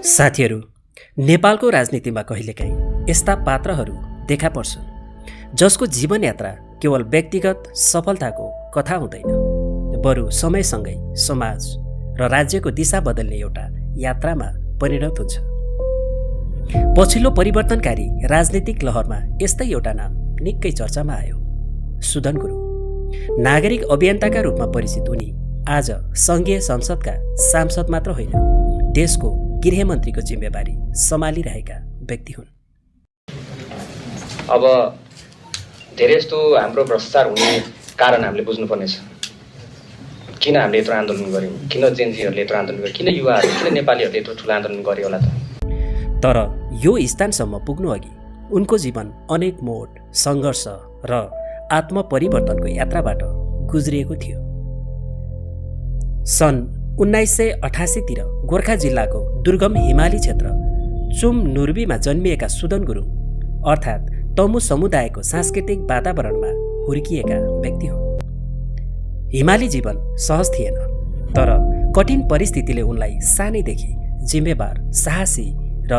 साथीहरू, नेपालको राजनीतिमा कहिलेकाहीँ यस्ता पात्रहरू देखा पर्छन् जसको जीवन यात्रा केवल व्यक्तिगत सफलताको कथा हुँदैन, बरु समयसँगै समाज र राज्यको दिशा बदल्ने एउटा यात्रामा परिणत हुन्छ। पछिल्लो परिवर्तनकारी राजनीतिक लहरमा यस्तै एउटा नाम निकै चर्चामा आयो, सुदन गुरुङ। नागरिक अभियन्ताका रूपमा परिचित उनी आज सङ्घीय संसदका सांसद मात्र होइन, देशको गृहमन्त्रीको जिम्मेवारी सम्हालिरहेका व्यक्ति हुन्। अब धेरै जस्तो हाम्रो भ्रष्टाचार हुने कारण हामीले बुझ्नुपर्नेछ। किन हामीले यत्रो आन्दोलन गर्यौँ, किन जेनजीहरूले यत्रो आन्दोलन गर्यो, किन युवाहरूले, किन नेपालीहरूले यत्रो ठुलो आन्दोलन गर्यो होला त। तर यो स्थानसम्म पुग्नु अघि उनको जीवन अनेक मोड, सङ्घर्ष र आत्मपरिवर्तनको यात्राबाट गुज्रिएको थियो। सन् 1988 गोर्खा जिल्लाको दुर्गम हिमाली क्षेत्र चुम नुर्बीमा जन्मिएका सुदन गुरुङ अर्थात् तमु समुदायको सांस्कृतिक वातावरणमा हुर्किएका व्यक्ति हुन्। हिमाली जीवन सहज थिएन, तर कठिन परिस्थितिले उनलाई सानैदेखि जिम्मेवार, साहसी र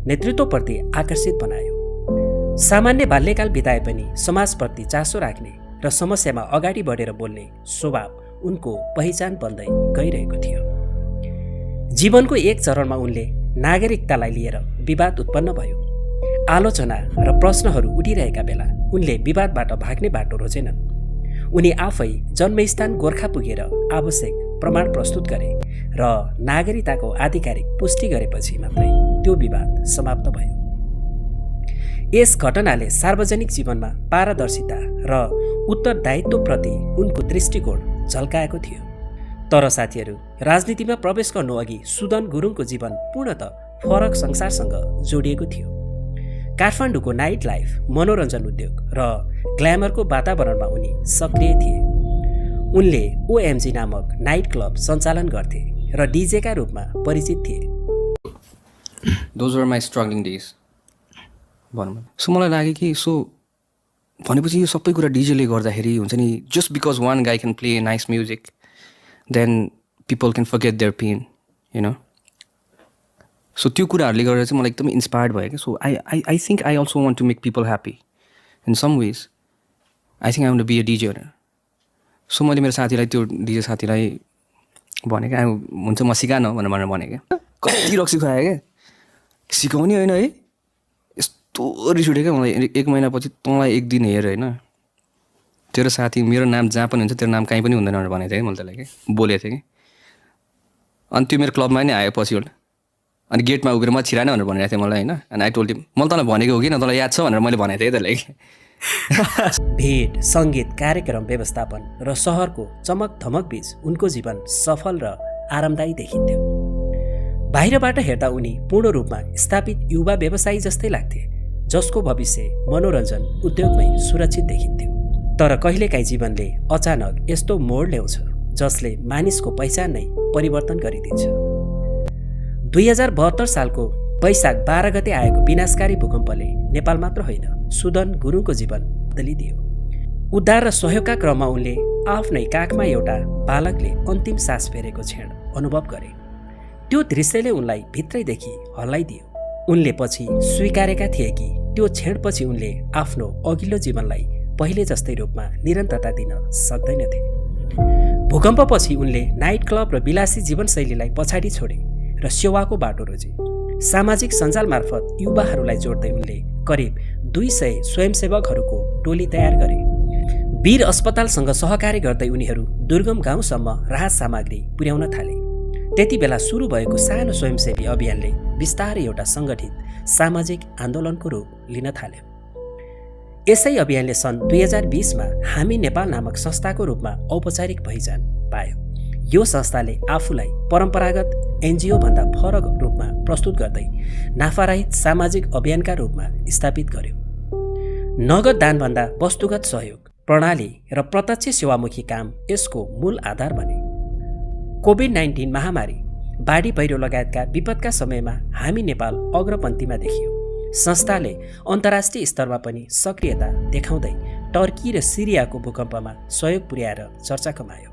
नेतृत्वप्रति आकर्षित बनायो। सामान्य बाल्यकाल बिताए पनि समाजप्रति चासो राख्ने र समस्यामा अगाडि बढेर बोल्ने स्वभाव उनको पहिचान बन्दै गइरहेको थियो। जीवनको एक चरणमा उनले नागरिकतालाई लिएर विवाद उत्पन्न भयो। आलोचना र प्रश्नहरू उठिरहेका बेला उनले विवादबाट भाग्ने बाटो रोजेनन्। उनी आफै जन्मस्थान गोर्खा पुगेर आवश्यक प्रमाण प्रस्तुत गरे र नागरिकताको आधिकारिक पुष्टि गरेपछि मात्रै त्यो विवाद समाप्त भयो। यस घटनाले सार्वजनिक जीवनमा पारदर्शिता र उत्तरदायित्वप्रति उनको दृष्टिकोण झल्काएको थियो। तर साथीहरू, राजनीतिमा प्रवेश गर्नु अघि सुदन गुरुङको जीवन पूर्णतः फरक संसारसँग जोडिएको थियो। काठमाडौँको नाइट लाइफ, मनोरञ्जन उद्योग र ग्ल्यामरको वातावरणमा उनी सक्रिय थिए। उनले ओएमजी नामक नाइट क्लब सञ्चालन गर्थे र डिजेका रूपमा परिचित थिए। Those were my struggling days. So मलाई लाग्यो कि भनेपछि यो सबै कुरा डिजेले गर्दाखेरि हुन्छ नि, just because one guy can play nice music then people can forget their pain, you know. So त्यो कुराहरूले गर्दा चाहिँ मलाई एकदमै इन्सपायर्ड भयो कि। So I think I also want to make people happy in some ways. I think I want to be a DJ. So मैले मेरो साथीलाई, त्यो डिजे साथीलाई भनेको, हुन्छ म सिका न भनेर भनेको। कति रक्सी खुवायो क्या, सिकाउने होइन है, यस्तो रिस उठ्यो क्या मलाई। 1 महिनापछि तँलाई एक दिन हेर होइन, तेरो साथी मेरो नाम जहाँ पनि हुन्छ तेरो नाम कहीँ पनि हुँदैन भनेर भनेको थिएँ कि मैले त्यसलाई, कि बोलेको थिएँ कि। अनि त्यो मेरो क्लबमा नै आयो पछि एउटा, अनि गेटमा उभिएर म छिराएन भनेर भनिरहेको थिएँ मलाई होइन। अनि आई टोल्ड हिम, मैले तँलाई भनेको हो कि न, तँलाई याद छ भनेर मैले भनेको थिएँ त्यसलाई कि। भेट, सङ्गीत, कार्यक्रम व्यवस्थापन र सहरको चमक धमक बीच उनको जीवन सफल र आरामदायी देखिन्थ्यो। बाहिरबाट हेर्दा उनी पूर्ण रूपमा स्थापित युवा व्यवसायी जस्तै लाग्थे, जसको भविष्य मनोरञ्जन उद्योगमै सुरक्षित देखिन्थ्यो। तर कहिलेकाहीँ जीवनले अचानक यस्तो मोड ल्याउँछ जसले मानिसको पहिचान नै परिवर्तन गरिदिन्छ। 2072 सालको वैशाख 12 गते आएको विनाशकारी भूकम्पले नेपाल मात्र होइन, सुदन गुरुङको जीवन बदलिदियो। उद्धार र सहयोगका क्रममा उनले आफ्नै काखमा एउटा बालकले अन्तिम सास फेरेको क्षण अनुभव गरे। त्यो दृश्यले उनलाई भित्रैदेखि हल्लाइदियो। उनले पछि स्वीकारेका थिए कि त्यो क्षणपछि उनले आफ्नो अघिल्लो जीवनलाई पहिले जस्तै रूपमा निरन्तरता दिन सक्दैनथे। भूकम्पपछि उनले नाइट क्लब र विलासी जीवनशैलीलाई पछाडि छोडे र सेवाको बाटो रोजे। सामाजिक सञ्जाल मार्फत युवाहरूलाई जोड्दै उनले करिब 200 स्वयंसेवकहरूको टोली तयार गरे। वीर अस्पतालसँग सहकार्य गर्दै उनीहरू दुर्गम गाउँसम्म राहत सामग्री पुर्याउन थाले। त्यति बेला सुरु भएको सानो स्वयंसेवी अभियानले बिस्तारै एउटा सङ्गठित सामाजिक आन्दोलनको रूप लिन थाल्यो। यसै अभियानले सन् 2020 मा हामी नेपाल नामक संस्थाको रूपमा औपचारिक पहिचान पायो। यो संस्थाले आफूलाई परम्परागत एनजिओ भन्दा फरक रूपमा प्रस्तुत गर्दै नाफारहित सामाजिक अभियानका रूपमा स्थापित गर्यो। नगद दानभन्दा वस्तुगत सहयोग, प्रणाली र प्रत्यक्ष सेवामुखी काम यसको मूल आधार बने। कोभिड-19 महामारी, बाढी पहिरो लगायतका विपदका समयमा हामी नेपाल अग्रपन्थीमा देखियो। संस्थाले अन्तर्राष्ट्रिय स्तरमा पनि सक्रियता देखाउँदै टर्की र सिरियाको भूकम्पमा सहयोग पुर्याएर चर्चा कमायो।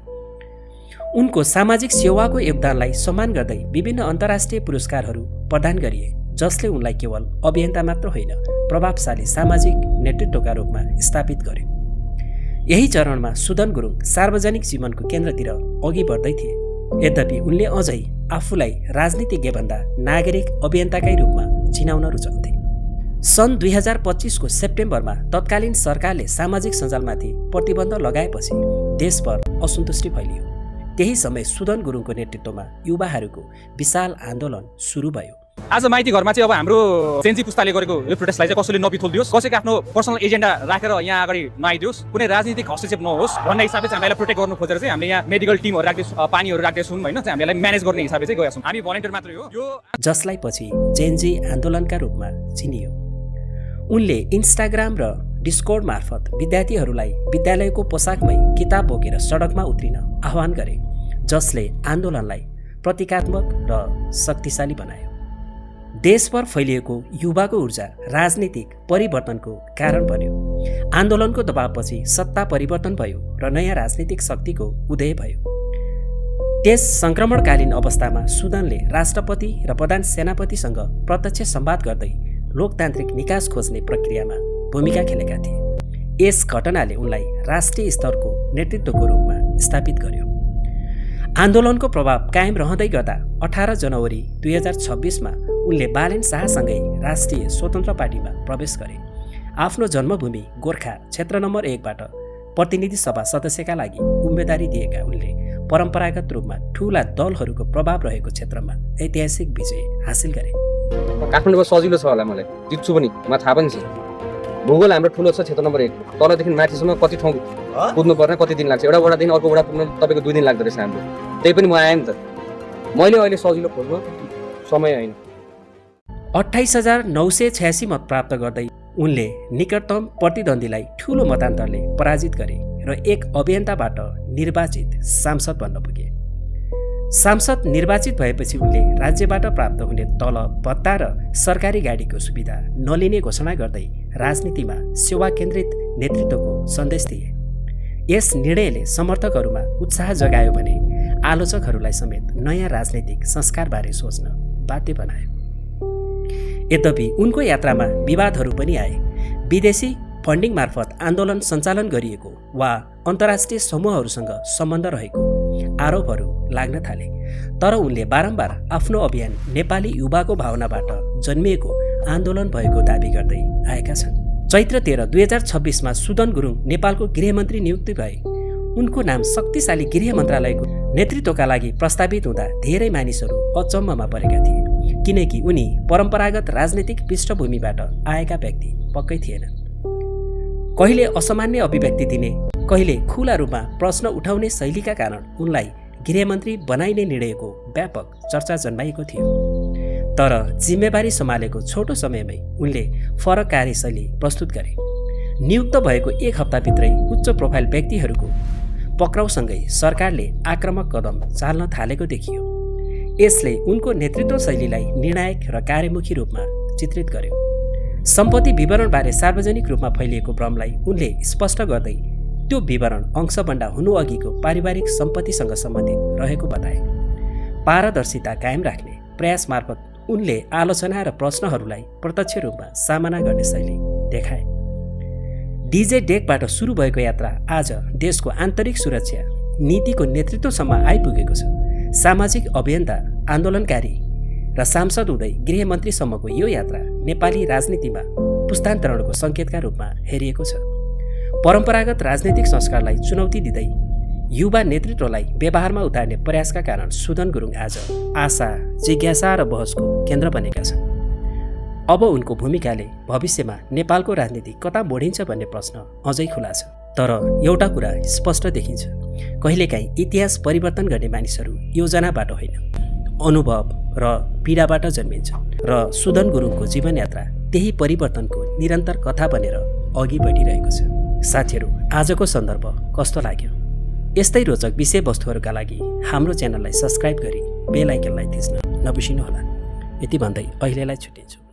उनको सामाजिक सेवाको योगदानलाई सम्मान गर्दै विभिन्न अन्तर्राष्ट्रिय पुरस्कारहरू प्रदान गरिए, जसले उनलाई केवल अभियन्ता मात्र होइन प्रभावशाली सामाजिक नेतृत्वका रूपमा स्थापित गर्यो। यही चरणमा सुदन गुरुङ सार्वजनिक जीवनको केन्द्रतिर अघि बढ्दै थिए। यद्यपि उनले अझै आफूलाई राजनीतिज्ञभन्दा नागरिक अभियन्ताकै रूपमा चिनाउन रुचाउँथे। सन् 2025 को सेप्टेम्बरमा तत्कालीन सरकारले सामाजिक सञ्जालमाथि प्रतिबन्ध लगाएपछि देशभर असन्तुष्टि फैलियो। त्यही समय सुदन गुरुङको नेतृत्वमा युवाहरूको विशाल आन्दोलन सुरु भयो। आज माइती घरमा चाहिँ अब हाम्रो जेन्जी पुस्ताले गरेको यो प्रोटेस्टलाई चाहिँ कसैले नपिथोलिदियोस्, कसैको आफ्नो पर्सनल एजेन्डा राखेर यहाँ अगाडि नआइदियोस्, कुनै राजनीतिक हस्तक्षेप नहोस् भन्ने हिसाबले चाहिँ हामीलाई प्रोटेक्ट गर्नु खोजेर चाहिँ हामीले यहाँ मेडिकल टिमहरू राख्दैछौँ, पानीहरू राख्दैछौँ होइन, चाहिँ हामीलाई म्यानेज गर्ने हिसाबले चाहिँ गएछौँ। हामी भलिन्टियर मात्रै हो यो, जसलाई पछि जेन्जी आन्दोलनका रूपमा चिनियो। उनले इन्स्टाग्राम र डिस्कोर्ड मार्फत विद्यार्थीहरूलाई विद्यालयको पोसाकमै किताब बोकेर सडकमा उत्रिन आह्वान गरे, जसले आन्दोलनलाई प्रतीकात्मक र शक्तिशाली बनायो। देशभर फैलिएको युवाको ऊर्जा राजनीतिक परिवर्तनको कारण बन्यो। आन्दोलनको दबावपछि सत्ता परिवर्तन भयो र नयाँ राजनीतिक शक्तिको उदय भयो। त्यस सङ्क्रमणकालीन अवस्थामा सुदनले राष्ट्रपति र प्रधान सेनापतिसँग प्रत्यक्ष संवाद गर्दै लोकतान्त्रिक निकास खोज्ने प्रक्रियामा भूमिका खेलेका थिए। यस घटनाले उनलाई राष्ट्रिय स्तरको नेतृत्वको रूपमा स्थापित गर्यो। आन्दोलनको प्रभाव कायम रहँदै गर्दा 18 जनवरी 2026मा उनले बालेन शाहसँगै राष्ट्रिय स्वतन्त्र पार्टीमा प्रवेश गरे। आफ्नो जन्मभूमि गोर्खा क्षेत्र नम्बर 1बाट प्रतिनिधि सभा सदस्यका लागि उम्मेदवारी दिएका उनले परम्परागत रूपमा ठूला दलहरूको प्रभाव रहेको क्षेत्रमा ऐतिहासिक विजय हासिल गरे। काठमाडौँमा सजिलो छ होला, मलाई जित्छु पनि, मलाई थाहा पनि छ। भूगोल हाम्रो ठुलो छ, क्षेत्र नम्बर 1 तलदेखि माथिसम्म कति ठाउँ कुद्नु पर्ने, कति दिन लाग्छ, एउटा वडादेखि अर्को वडा पुग्न तपाईँको 2 दिन लाग्दो रहेछ हाम्रो। त्यही पनि म आएँ नि त। मैले अहिले सजिलो खोज्नु समय होइन। 28,986 मत प्राप्त गर्दै उनले निकटतम प्रतिद्वन्दीलाई ठूलो मतान्तरले पराजित गरे र एक अभियन्ताबाट निर्वाचित सांसद बन्न पुगे। सांसद निर्वाचित भएपछि उनले राज्यबाट प्राप्त हुने तलब, भत्ता र सरकारी गाडीको सुविधा नलिने घोषणा गर्दै राजनीतिमा सेवा केन्द्रित नेतृत्वको सन्देश दिए। यस निर्णयले समर्थकहरूमा उत्साह जगायो भने आलोचकहरूलाई समेत नयाँ राजनीतिक संस्कारबारे सोच्न बाध्य बनायो। यद्यपि उनको यात्रामा विवादहरू पनि आए। विदेशी फन्डिङ मार्फत आन्दोलन सञ्चालन गरिएको वा अन्तर्राष्ट्रिय समूहहरूसँग सम्बन्ध रहेको आरोपहरू लाग्न थाले। तर उनले बारम्बार आफ्नो अभियान नेपाली युवाको भावनाबाट जन्मिएको आन्दोलन भएको दाबी गर्दै आएका छन्। चैत्र 13, 2026मा सुदन गुरुङ नेपालको गृहमन्त्री नियुक्ति भए। उनको नाम शक्तिशाली गृह मन्त्रालयको नेतृत्वका लागि प्रस्तावित हुँदा धेरै मानिसहरू अचम्ममा परेका थिए, किनकि उनी परम्परागत राजनीतिक पृष्ठभूमिबाट आएका व्यक्ति पक्कै थिएनन्। कहिले असामान्य अभिव्यक्ति दिने, कहिले खुला रूपमा प्रश्न उठाउने शैलीका कारण उनलाई गृहमन्त्री बनाइने निर्णयको व्यापक चर्चा जन्माएको थियो। तर जिम्मेवारी सम्हालेको छोटो समयमै उनले फरक कार्यशैली प्रस्तुत गरे। नियुक्त भएको 1 हप्ताभित्रै उच्च प्रोफाइल व्यक्तिहरूको पक्राउसँगै सरकारले आक्रामक कदम चाल्न थालेको देखियो। यसले उनको नेतृत्व शैलीलाई निर्णायक र कार्यमुखी रूपमा चित्रित गर्यो। सम्पत्ति विवरणबारे सार्वजनिक रूपमा फैलिएको भ्रमलाई उनले स्पष्ट गर्दै त्यो विवरण अंशबन्डा हुनु अघिको पारिवारिक सम्पत्तिसँग सम्बन्धित रहेको बताए। पारदर्शिता कायम राख्ने प्रयास मार्फत उनले आलोचना र प्रश्नहरूलाई प्रत्यक्ष रूपमा सामना गर्ने शैली देखाए। डीजे डेकबाट सुरु भएको यात्रा आज देशको आन्तरिक सुरक्षा नीतिको नेतृत्वसम्म आइपुगेको छ। सामाजिक अभियन्ता, आन्दोलनकारी र सांसद हुँदै गृहमन्त्रीसम्मको यो यात्रा नेपाली राजनीतिमा पुस्तान्तरणको सङ्केतका रूपमा हेरिएको छ। परम्परागत राजनीतिक संस्कारलाई चुनौती दिँदै युवा नेतृत्वलाई व्यवहारमा उतार्ने प्रयासका कारण सुदन गुरुङ आज आशा, जिज्ञासा र बहसको केन्द्र बनेका छन्। अब उनको भूमिकाले भविष्यमा नेपालको राजनीति कता मोडिन्छ भन्ने प्रश्न अझै खुला छ। तर एउटा कुरा स्पष्ट देखिन्छ, कहिलेकाहीँ इतिहास परिवर्तन गर्ने मानिसहरू योजनाबाट होइन, अनुभव र पीडाबाट जन्मिन्छ र सुदन गुरुङको जीवनयात्रा त्यही परिवर्तनको निरन्तर कथा बनेर अघि बढिरहेको छ। साथीहरू, आजको सन्दर्भ कस्तो लाग्यो? यस्तै रोचक विषयवस्तुहरूका लागि हाम्रो च्यानललाई सब्स्क्राइब गरी बेल आइकनलाई थिच्न नबिर्सिनुहोला। यति भन्दै अहिलेलाई छुट्टिन्छु।